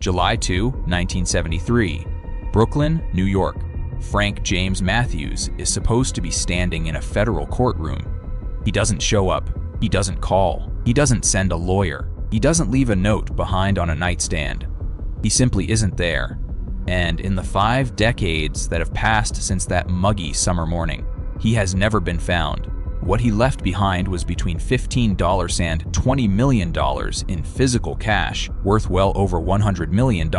July 2, 1973. Brooklyn, New York. Frank James Matthews is supposed to be standing in a federal courtroom. He doesn't show up. He doesn't call. He doesn't send a lawyer. He doesn't leave a note behind on a nightstand. He simply isn't there. And in the 5 decades that have passed since that muggy summer morning, he has never been found. What he left behind was between $15 and $20 million in physical cash, worth well over $100 million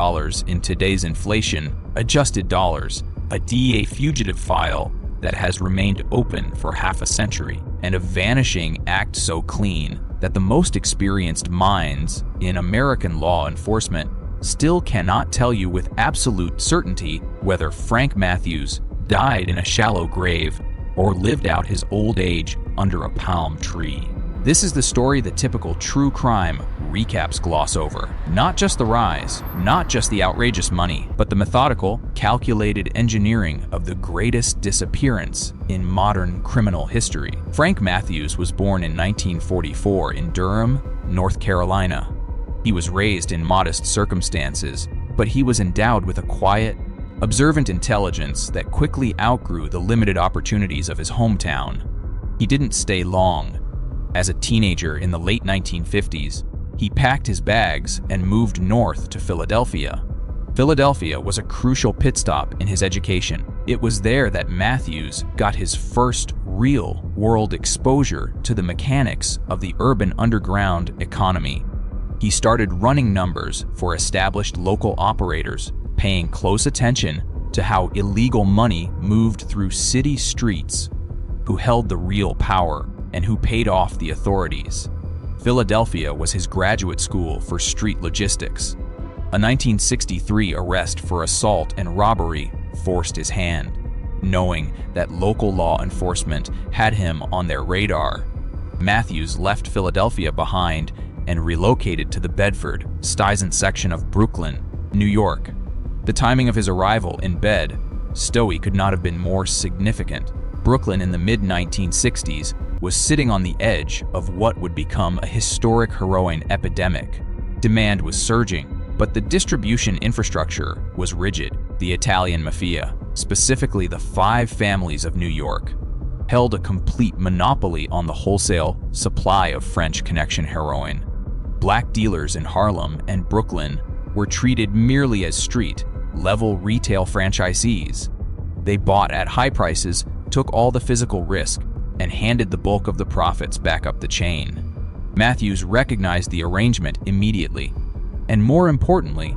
in today's inflation-adjusted dollars, a DEA fugitive file that has remained open for half a century, and a vanishing act so clean that the most experienced minds in American law enforcement still cannot tell you with absolute certainty whether Frank Matthews died in a shallow grave or lived out his old age under a palm tree. This is the story that typical true crime recaps gloss over. Not just the rise, not just the outrageous money, but the methodical, calculated engineering of the greatest disappearance in modern criminal history. Frank Matthews was born in 1944 in Durham, North Carolina. He was raised in modest circumstances, but he was endowed with a quiet, observant intelligence that quickly outgrew the limited opportunities of his hometown. He didn't stay long. As a teenager in the late 1950s, he packed his bags and moved north to Philadelphia. Philadelphia was a crucial pit stop in his education. It was there that Matthews got his first real-world exposure to the mechanics of the urban underground economy. He started running numbers for established local operators, paying close attention to how illegal money moved through city streets, who held the real power, and who paid off the authorities. Philadelphia was his graduate school for street logistics. A 1963 arrest for assault and robbery forced his hand. Knowing that local law enforcement had him on their radar, Matthews left Philadelphia behind and relocated to the Bedford-Stuyvesant section of Brooklyn, New York. The timing of his arrival in Bed-Stuy could not have been more significant. Brooklyn in the mid-1960s was sitting on the edge of what would become a historic heroin epidemic. Demand was surging, but the distribution infrastructure was rigid. The Italian Mafia, specifically the 5 families of New York, held a complete monopoly on the wholesale supply of French Connection heroin. Black dealers in Harlem and Brooklyn were treated merely as street-level retail franchisees. They bought at high prices, took all the physical risk, and handed the bulk of the profits back up the chain. Matthews recognized the arrangement immediately, and more importantly,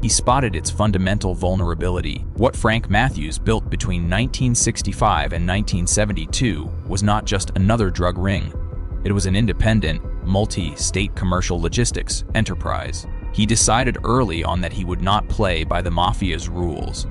he spotted its fundamental vulnerability. What Frank Matthews built between 1965 and 1972 was not just another drug ring. It was an independent, multi-state commercial logistics enterprise. He decided early on that he would not play by the Mafia's rules.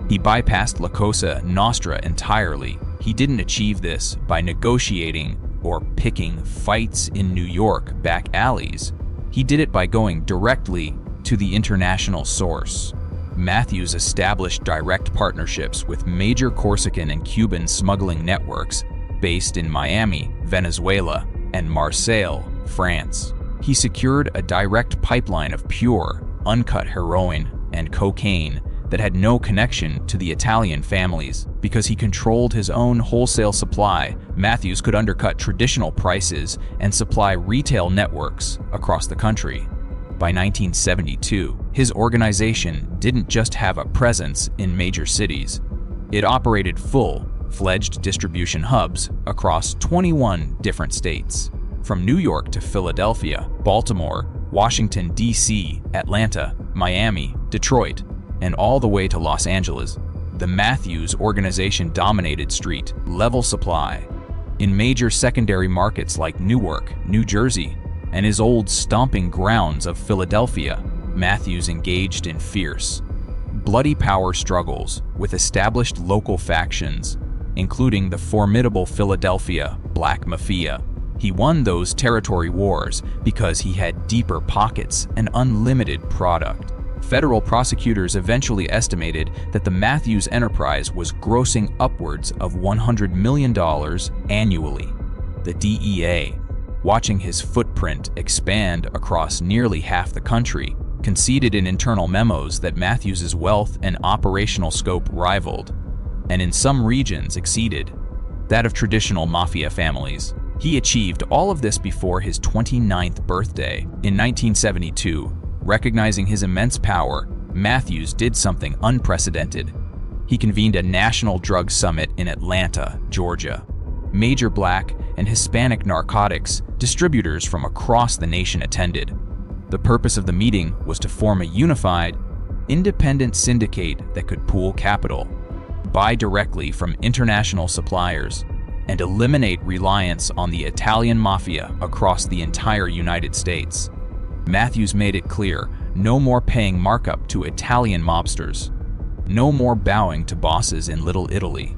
He bypassed La Cosa Nostra entirely. He didn't achieve this by negotiating or picking fights in New York back alleys. He did it by going directly to the international source. Matthews established direct partnerships with major Corsican and Cuban smuggling networks based in Miami, Venezuela, and Marseille, France. He secured a direct pipeline of pure, uncut heroin and cocaine that had no connection to the Italian families. Because he controlled his own wholesale supply, Matthews could undercut traditional prices and supply retail networks across the country. By 1972, his organization didn't just have a presence in major cities. It operated full-fledged distribution hubs across 21 different states. From New York to Philadelphia, Baltimore, Washington, D.C., Atlanta, Miami, Detroit, and all the way to Los Angeles, the Matthews organization dominated street-level supply. In major secondary markets like Newark, New Jersey, and his old stomping grounds of Philadelphia, Matthews engaged in fierce, bloody power struggles with established local factions, including the formidable Philadelphia Black Mafia. He won those territory wars because he had deeper pockets and unlimited product. Federal prosecutors eventually estimated that the Matthews enterprise was grossing upwards of $100 million annually. The DEA, watching his footprint expand across nearly half the country, conceded in internal memos that Matthews' wealth and operational scope rivaled, and in some regions exceeded, that of traditional mafia families. He achieved all of this before his 29th birthday. In 1972, recognizing his immense power, Matthews did something unprecedented. He convened a national drug summit in Atlanta, Georgia. Major Black and Hispanic narcotics distributors from across the nation attended. The purpose of the meeting was to form a unified, independent syndicate that could pool capital, buy directly from international suppliers, and eliminate reliance on the Italian Mafia across the entire United States. Matthews made it clear, no more paying markup to Italian mobsters. No more bowing to bosses in Little Italy.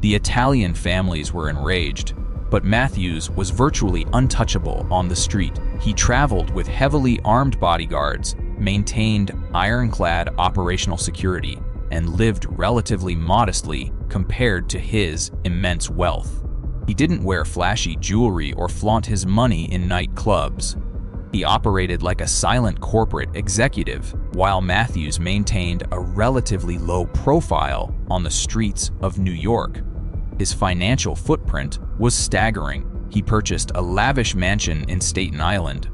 The Italian families were enraged, but Matthews was virtually untouchable on the street. He traveled with heavily armed bodyguards, maintained ironclad operational security, and lived relatively modestly compared to his immense wealth. He didn't wear flashy jewelry or flaunt his money in nightclubs. He operated like a silent corporate executive, while Matthews maintained a relatively low profile on the streets of New York. His financial footprint was staggering. He purchased a lavish mansion in Staten Island,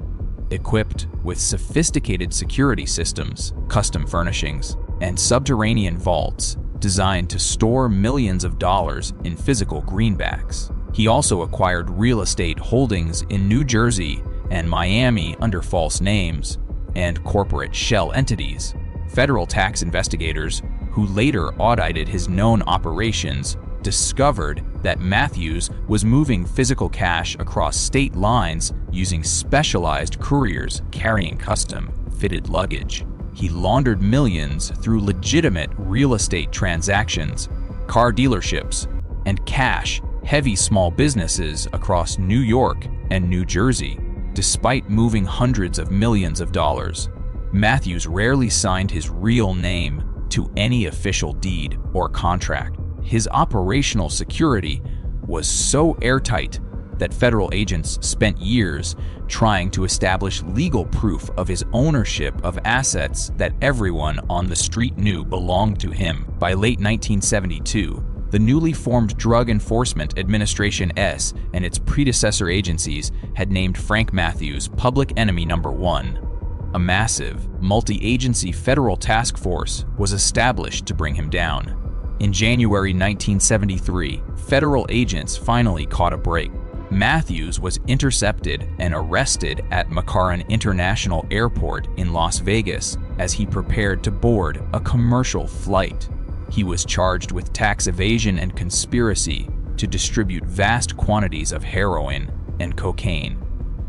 equipped with sophisticated security systems, custom furnishings, and subterranean vaults designed to store millions of dollars in physical greenbacks. He also acquired real estate holdings in New Jersey and Miami under false names and corporate shell entities. Federal tax investigators, who later audited his known operations, discovered that Matthews was moving physical cash across state lines using specialized couriers carrying custom-fitted luggage. He laundered millions through legitimate real estate transactions, car dealerships, and cash-heavy small businesses across New York and New Jersey. Despite moving hundreds of millions of dollars, Matthews rarely signed his real name to any official deed or contract. His operational security was so airtight that federal agents spent years trying to establish legal proof of his ownership of assets that everyone on the street knew belonged to him. By late 1972, the newly formed Drug Enforcement Administration S and its predecessor agencies had named Frank Matthews Public Enemy Number 1. A massive, multi-agency federal task force was established to bring him down. In January 1973, federal agents finally caught a break. Matthews was intercepted and arrested at McCarran International Airport in Las Vegas as he prepared to board a commercial flight. He was charged with tax evasion and conspiracy to distribute vast quantities of heroin and cocaine.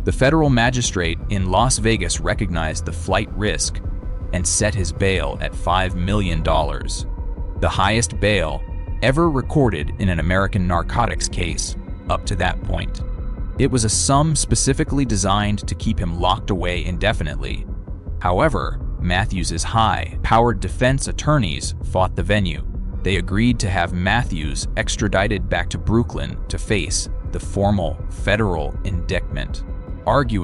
The federal magistrate in Las Vegas recognized the flight risk and set his bail at $5 million, the highest bail ever recorded in an American narcotics case up to that point. It was a sum specifically designed to keep him locked away indefinitely. However, Matthews' high-powered defense attorneys fought the venue. They agreed to have Matthews extradited back to Brooklyn to face the formal federal indictment, arguing